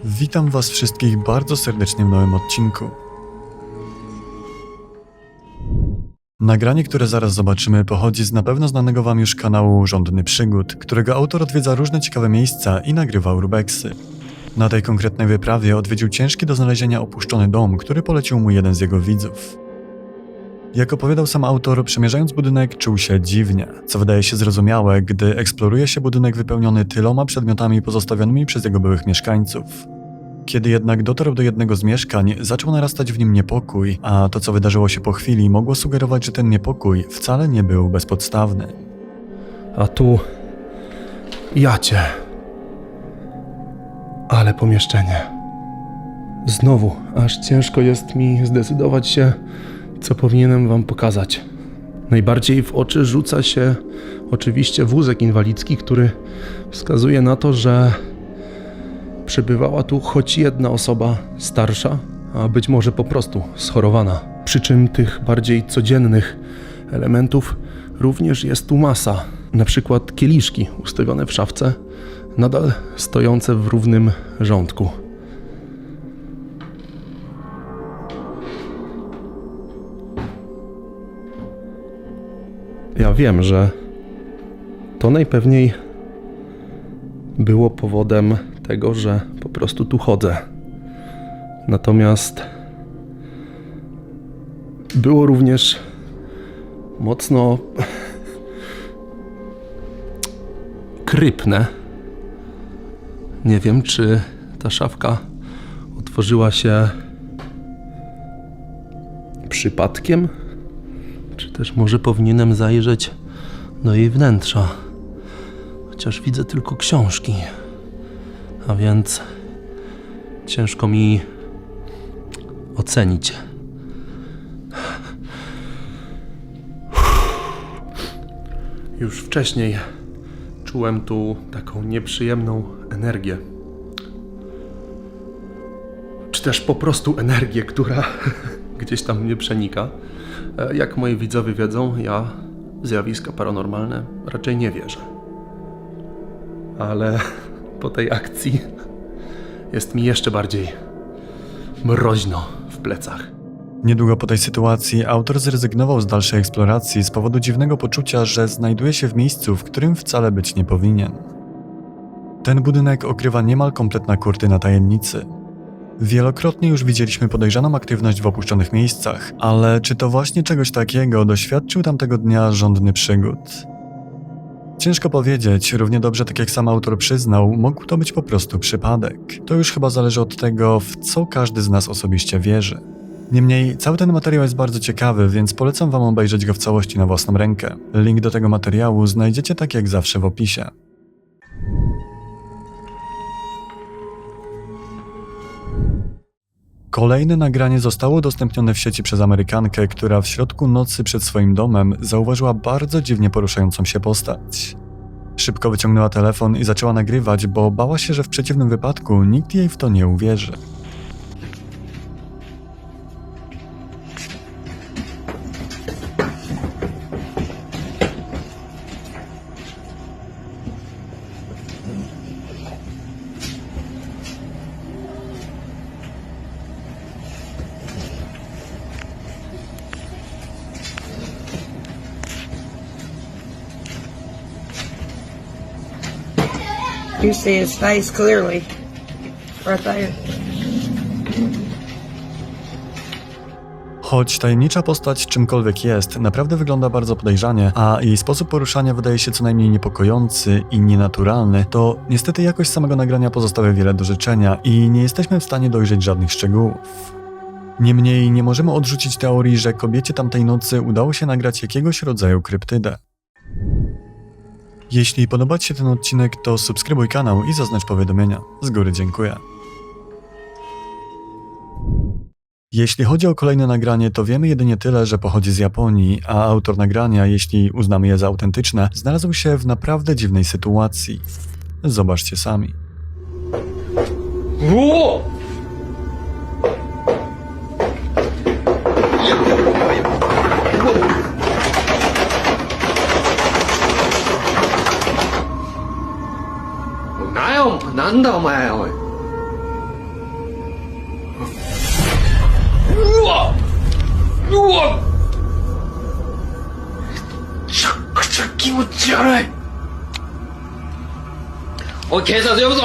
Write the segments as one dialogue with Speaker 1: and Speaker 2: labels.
Speaker 1: Witam was wszystkich bardzo serdecznie w nowym odcinku. Nagranie, które zaraz zobaczymy, pochodzi z na pewno znanego wam już kanału Żądny Przygód, którego autor odwiedza różne ciekawe miejsca i nagrywa urbexy. Na tej konkretnej wyprawie odwiedził ciężki do znalezienia opuszczony dom, który polecił mu jeden z jego widzów. Jak opowiadał sam autor, przemierzając budynek czuł się dziwnie, co wydaje się zrozumiałe, gdy eksploruje się budynek wypełniony tyloma przedmiotami pozostawionymi przez jego byłych mieszkańców. Kiedy jednak dotarł do jednego z mieszkań, zaczął narastać w nim niepokój, a to co wydarzyło się po chwili mogło sugerować, że ten niepokój wcale nie był bezpodstawny.
Speaker 2: A tu... jacie. Ale pomieszczenie. Znowu, aż ciężko jest mi zdecydować się, co powinienem wam pokazać. Najbardziej w oczy rzuca się oczywiście wózek inwalidzki, który wskazuje na to, że przebywała tu choć jedna osoba starsza, a być może po prostu schorowana. Przy czym tych bardziej codziennych elementów również jest tu masa. Na przykład kieliszki ustawione w szafce, nadal stojące w równym rządku. Ja wiem, że to najpewniej było powodem tego, że po prostu tu chodzę. Natomiast było również mocno krypne. Nie wiem, czy ta szafka otworzyła się przypadkiem, czy też może powinienem zajrzeć do jej wnętrza. Chociaż widzę tylko książki. A więc ciężko mi ocenić. Już wcześniej czułem tu taką nieprzyjemną energię. Czy też po prostu energię, która gdzieś tam mnie przenika. Jak moi widzowie wiedzą, ja w zjawiska paranormalne raczej nie wierzę. Ale po tej akcji jest mi jeszcze bardziej mroźno w plecach.
Speaker 1: Niedługo po tej sytuacji autor zrezygnował z dalszej eksploracji z powodu dziwnego poczucia, że znajduje się w miejscu, w którym wcale być nie powinien. Ten budynek okrywa niemal kompletna kurtyna tajemnicy. Wielokrotnie już widzieliśmy podejrzaną aktywność w opuszczonych miejscach, ale czy to właśnie czegoś takiego doświadczył tamtego dnia Żądny Przygód? Ciężko powiedzieć, równie dobrze tak jak sam autor przyznał, mógł to być po prostu przypadek. To już chyba zależy od tego, w co każdy z nas osobiście wierzy. Niemniej, cały ten materiał jest bardzo ciekawy, więc polecam wam obejrzeć go w całości na własną rękę. Link do tego materiału znajdziecie tak jak zawsze w opisie. Kolejne nagranie zostało udostępnione w sieci przez Amerykankę, która w środku nocy przed swoim domem zauważyła bardzo dziwnie poruszającą się postać. Szybko wyciągnęła telefon i zaczęła nagrywać, bo bała się, że w przeciwnym wypadku nikt jej w to nie uwierzy.
Speaker 3: You see his face clearly, right there.
Speaker 1: Choć tajemnicza postać czymkolwiek jest, naprawdę wygląda bardzo podejrzanie, a jej sposób poruszania wydaje się co najmniej niepokojący i nienaturalny, to niestety jakość samego nagrania pozostawia wiele do życzenia i nie jesteśmy w stanie dojrzeć żadnych szczegółów. Niemniej nie możemy odrzucić teorii, że kobiecie tamtej nocy udało się nagrać jakiegoś rodzaju kryptydę. Jeśli podoba ci się ten odcinek, to subskrybuj kanał i zaznacz powiadomienia. Z góry dziękuję. Jeśli chodzi o kolejne nagranie, to wiemy jedynie tyle, że pochodzi z Japonii, a autor nagrania, jeśli uznamy je za autentyczne, znalazł się w naprawdę dziwnej sytuacji. Zobaczcie sami.
Speaker 2: O!
Speaker 4: なんだお前おい。我警察呼不走。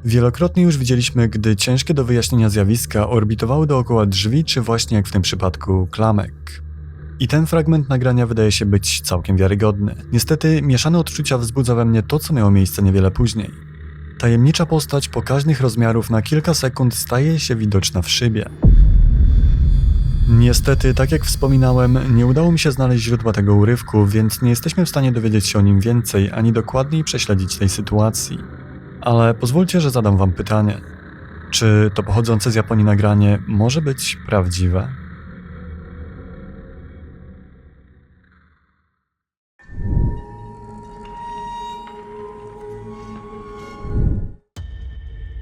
Speaker 1: Wielokrotnie już widzieliśmy, gdy ciężkie do wyjaśnienia zjawiska orbitowały dookoła drzwi, czy właśnie jak w tym przypadku klamek. I ten fragment nagrania wydaje się być całkiem wiarygodny. Niestety mieszane odczucia wzbudza we mnie to, co miało miejsce niewiele później. Tajemnicza postać pokaźnych rozmiarów na kilka sekund staje się widoczna w szybie. Niestety, tak jak wspominałem, nie udało mi się znaleźć źródła tego urywku, więc nie jesteśmy w stanie dowiedzieć się o nim więcej, ani dokładniej prześledzić tej sytuacji. Ale pozwólcie, że zadam wam pytanie. Czy to pochodzące z Japonii nagranie może być prawdziwe?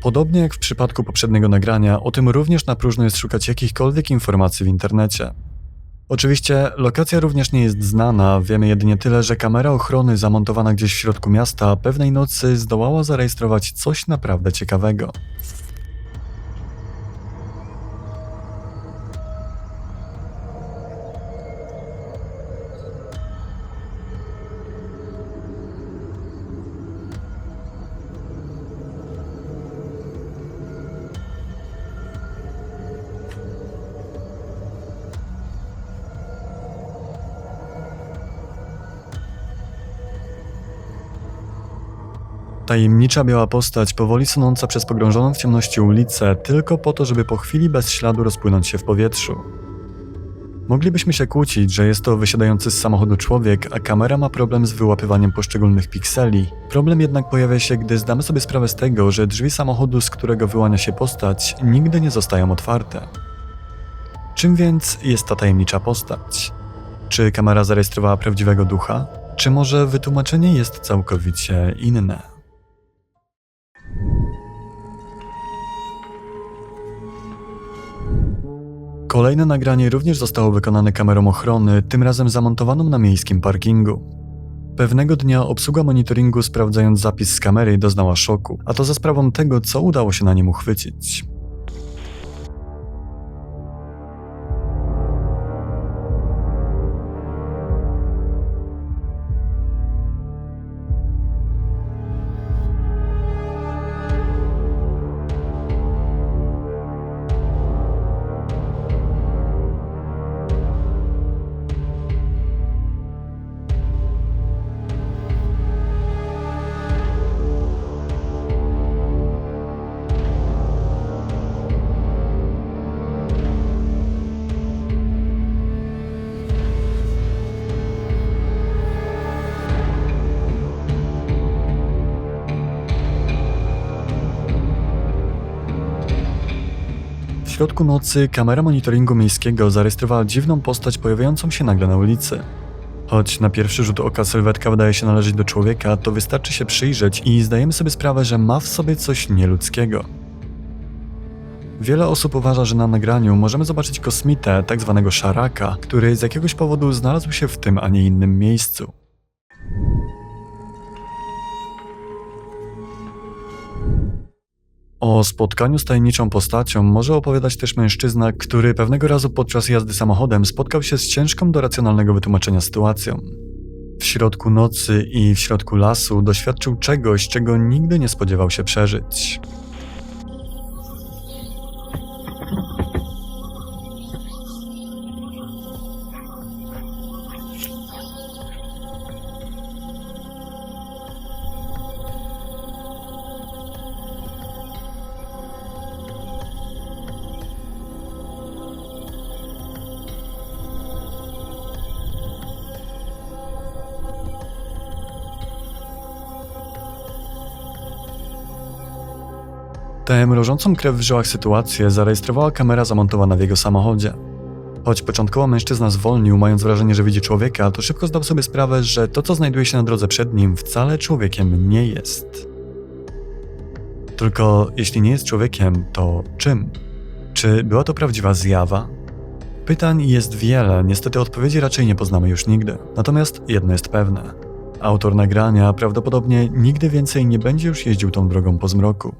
Speaker 1: Podobnie jak w przypadku poprzedniego nagrania, o tym również na próżno jest szukać jakichkolwiek informacji w internecie. Oczywiście lokacja również nie jest znana, wiemy jedynie tyle, że kamera ochrony zamontowana gdzieś w środku miasta pewnej nocy zdołała zarejestrować coś naprawdę ciekawego. Tajemnicza biała postać powoli sunąca przez pogrążoną w ciemności ulicę tylko po to, żeby po chwili bez śladu rozpłynąć się w powietrzu. Moglibyśmy się kłócić, że jest to wysiadający z samochodu człowiek, a kamera ma problem z wyłapywaniem poszczególnych pikseli. Problem jednak pojawia się, gdy zdamy sobie sprawę z tego, że drzwi samochodu, z którego wyłania się postać, nigdy nie zostają otwarte. Czym więc jest ta tajemnicza postać? Czy kamera zarejestrowała prawdziwego ducha? Czy może wytłumaczenie jest całkowicie inne? Kolejne nagranie również zostało wykonane kamerą ochrony, tym razem zamontowaną na miejskim parkingu. Pewnego dnia obsługa monitoringu, sprawdzając zapis z kamery, doznała szoku, a to za sprawą tego, co udało się na nim uchwycić. W środku nocy kamera monitoringu miejskiego zarejestrowała dziwną postać pojawiającą się nagle na ulicy. Choć na pierwszy rzut oka sylwetka wydaje się należeć do człowieka, to wystarczy się przyjrzeć i zdajemy sobie sprawę, że ma w sobie coś nieludzkiego. Wiele osób uważa, że na nagraniu możemy zobaczyć kosmitę, tak zwanego szaraka, który z jakiegoś powodu znalazł się w tym, a nie innym miejscu. O spotkaniu z tajemniczą postacią może opowiadać też mężczyzna, który pewnego razu podczas jazdy samochodem spotkał się z ciężką do racjonalnego wytłumaczenia sytuacją. W środku nocy i w środku lasu doświadczył czegoś, czego nigdy nie spodziewał się przeżyć. Tę mrożącą krew w żyłach sytuację zarejestrowała kamera zamontowana w jego samochodzie. Choć początkowo mężczyzna zwolnił, mając wrażenie, że widzi człowieka, to szybko zdał sobie sprawę, że to, co znajduje się na drodze przed nim, wcale człowiekiem nie jest. Tylko jeśli nie jest człowiekiem, to czym? Czy była to prawdziwa zjawa? Pytań jest wiele, niestety odpowiedzi raczej nie poznamy już nigdy. Natomiast jedno jest pewne. Autor nagrania prawdopodobnie nigdy więcej nie będzie już jeździł tą drogą po zmroku.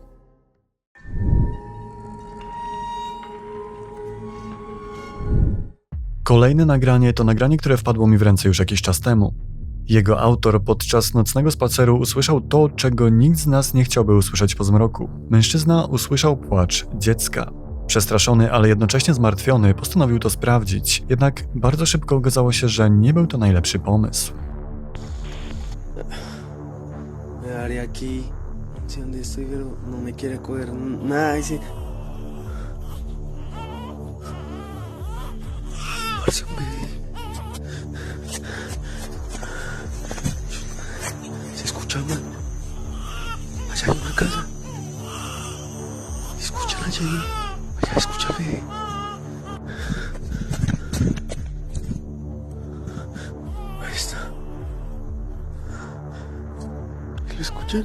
Speaker 1: Kolejne nagranie to nagranie, które wpadło mi w ręce już jakiś czas temu. Jego autor podczas nocnego spaceru usłyszał to, czego nikt z nas nie chciałby usłyszeć po zmroku. Mężczyzna usłyszał płacz dziecka. Przestraszony, ale jednocześnie zmartwiony, postanowił to sprawdzić. Jednak bardzo szybko okazało się, że nie był to najlepszy pomysł.
Speaker 4: Me daré aquí, sí, donde estoy, pero no me quiere coger nada. Dice. Parce, un bebé. ¿Se escucha, man? Allá hay una casa. ¿Escuchan allá ahí? Allá escucha, bebé. Ahí está. ¿Lo escuchan?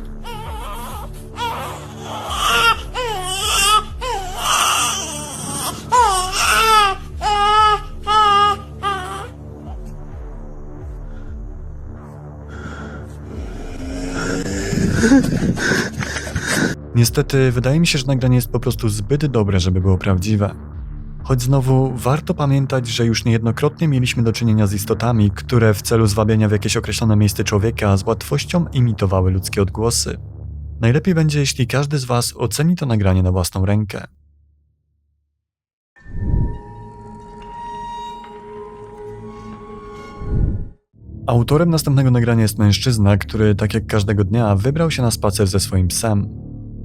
Speaker 1: Niestety, wydaje mi się, że nagranie jest po prostu zbyt dobre, żeby było prawdziwe. Choć znowu warto pamiętać, że już niejednokrotnie mieliśmy do czynienia z istotami, które w celu zwabiania w jakieś określone miejsce człowieka z łatwością imitowały ludzkie odgłosy. Najlepiej będzie, jeśli każdy z Was oceni to nagranie na własną rękę. Autorem następnego nagrania jest mężczyzna, który tak jak każdego dnia wybrał się na spacer ze swoim psem.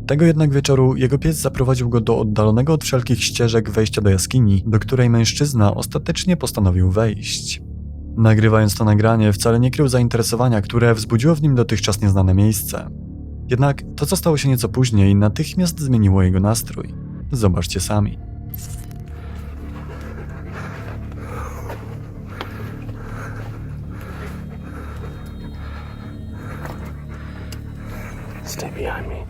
Speaker 1: Tego jednak wieczoru jego pies zaprowadził go do oddalonego od wszelkich ścieżek wejścia do jaskini, do której mężczyzna ostatecznie postanowił wejść. Nagrywając to nagranie, wcale nie krył zainteresowania, które wzbudziło w nim dotychczas nieznane miejsce. Jednak to, co stało się nieco później, natychmiast zmieniło jego nastrój. Zobaczcie sami.
Speaker 4: Stay behind me.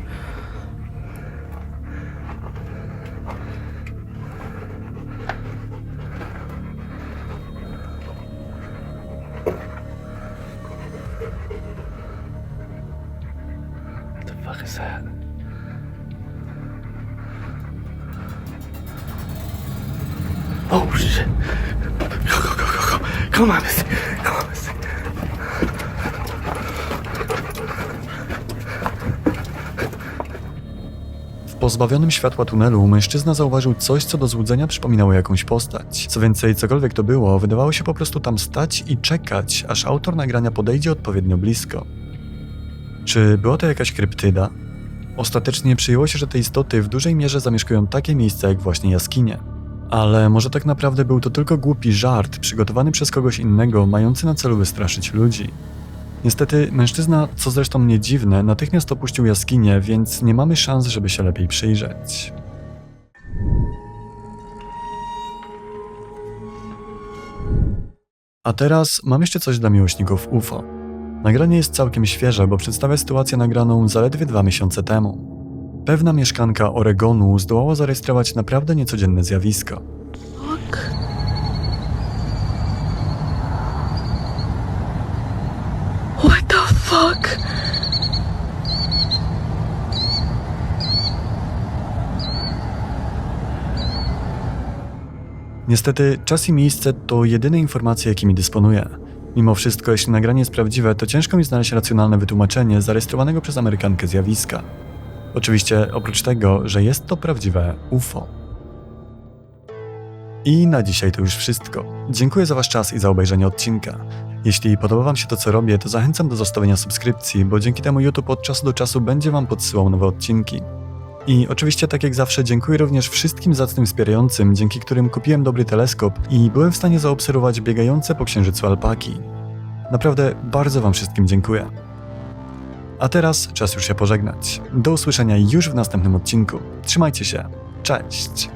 Speaker 4: What the fuck is that? Oh shit! Go! Come on, Missy. Come on, Missy.
Speaker 1: W pozbawionym światła tunelu mężczyzna zauważył coś, co do złudzenia przypominało jakąś postać. Co więcej, cokolwiek to było, wydawało się po prostu tam stać i czekać, aż autor nagrania podejdzie odpowiednio blisko. Czy była to jakaś kryptyda? Ostatecznie przyjęło się, że te istoty w dużej mierze zamieszkują takie miejsca jak właśnie jaskinie. Ale może tak naprawdę był to tylko głupi żart przygotowany przez kogoś innego, mający na celu wystraszyć ludzi. Niestety mężczyzna, co zresztą nie dziwne, natychmiast opuścił jaskinię, więc nie mamy szans, żeby się lepiej przyjrzeć. A teraz mam jeszcze coś dla miłośników UFO. Nagranie jest całkiem świeże, bo przedstawia sytuację nagraną zaledwie 2 miesiące temu. Pewna mieszkanka Oregonu zdołała zarejestrować naprawdę niecodzienne zjawisko.
Speaker 5: Fuck. What the fuck?
Speaker 1: Niestety, czas i miejsce to jedyne informacje, jakimi dysponuję. Mimo wszystko, jeśli nagranie jest prawdziwe, to ciężko mi znaleźć racjonalne wytłumaczenie zarejestrowanego przez Amerykankę zjawiska. Oczywiście oprócz tego, że jest to prawdziwe UFO. I na dzisiaj to już wszystko. Dziękuję za Wasz czas i za obejrzenie odcinka. Jeśli podoba Wam się to, co robię, to zachęcam do zostawienia subskrypcji, bo dzięki temu YouTube od czasu do czasu będzie Wam podsyłał nowe odcinki. I oczywiście, tak jak zawsze, dziękuję również wszystkim zacnym wspierającym, dzięki którym kupiłem dobry teleskop i byłem w stanie zaobserwować biegające po księżycu alpaki. Naprawdę bardzo Wam wszystkim dziękuję. A teraz czas już się pożegnać. Do usłyszenia już w następnym odcinku. Trzymajcie się. Cześć!